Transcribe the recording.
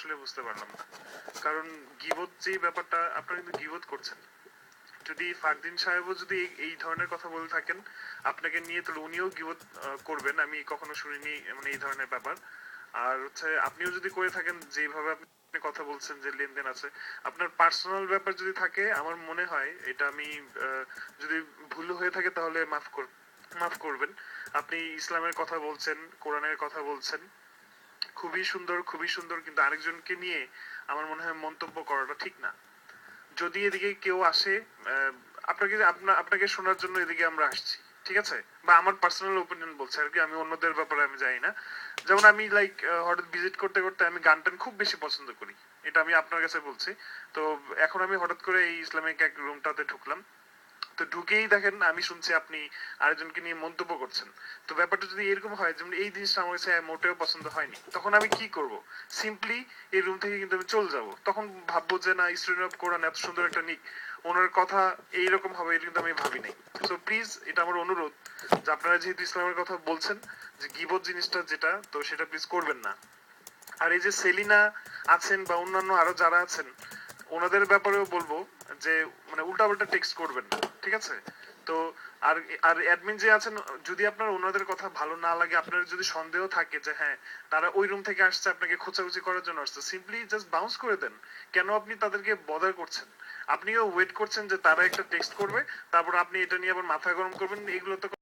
আসলে বুঝতে পারলাম না। কারণ গীবত যে ব্যাপারটা, আপনারা কিন্তু গীবত করছেন। যদি ফারদিন সাহেবও যদি এই ধরনের কথা বলে থাকেন আপনাকে নিয়ে, তাহলে উনিও গীবত করবেন, আমি কখনো শুনিনি মানে এই ধরনের ব্যাপার। আর হচ্ছে আপনিও যদি করে থাকেন, যেভাবে আপনি কথা বলছেন যে লেনদেন আছে, আপনার পার্সোনাল ব্যাপার যদি থাকে, আমার মনে হয় এটা আমি যদি ভুল হয়ে থাকে তাহলে মাফ করবেন। আপনি ইসলামের কথা বলছেন, কোরআনের কথা বলছেন, খুবই সুন্দর, কিন্তু আরেকজনকে নিয়ে আমার মনে হয় মন্তব্য করাটা ঠিক না। যদি এদিকে কেউ আসে, আপনাকে শোনার জন্য এদিকে আমরা আসছি, ঠিক আছে? বা আমার পার্সোনাল ওপিনিয়ন বলছে আর কি, আমি অন্যদের ব্যাপারে আমি জানি না। যেমন আমি লাইক হঠাৎ ভিজিট করতে করতে আমি গান টান খুব বেশি পছন্দ করি, এটা আমি আপনার কাছে বলছি। তো এখন আমি হঠাৎ করে এই ইসলামিক এক রুমটাতে ঢুকলাম, তো ঢুকেই দেখেন আমি শুনছি আপনি আরেকজনকে নিয়ে মন্তব্য করছেন। তো ব্যাপারটা যদি এরকম হয়, যেমন এই জিনিসটা আমার কাছে মোটেও পছন্দ হয়নি, তখন আমি কি করব? সিম্পলি এই রুম থেকে কিন্তু আমি চলে যাব। তখন ভাববো যে না, স্টুডেন্ট অফ কোরআন এত সুন্দর একটা নিক, ওনার কথা এইরকম হবে এটা কিন্তু আমি ভাবি নাই। সো প্লিজ, এটা আমার অনুরোধ যে আপনারা যেহেতু ইসলামের কথা বলছেন, যে গীবত জিনিসটা যেটা, তো সেটা প্লিজ করবেন না। আর এই যে সেলিনা আছেন বা অন্যান্য আরো যারা আছেন, ওনাদের ব্যাপারেও বলবো যে মানে উল্টাপাল্টা টেক্সট করবেন না, ঠিক আছে? তো আর আর অ্যাডমিন যে আছেন, যদি আপনার ওনাদের কথা ভালো না লাগে, আপনার যদি সন্দেহ থাকে যে হ্যাঁ তারা ওই রুম থেকে আসছে আপনাকে খোঁচাখুচি করার জন্য আসছে, সিম্পলি জাস্ট বাউন্স করে দেন। কেন আপনি তাদেরকে বদার করছেন? আপনিও ওয়েট করছেন যে তারা একটা টেক্সট করবে, তারপর আপনি এটা নিয়ে আবার মাথা গরম করবেন, এগুলো তো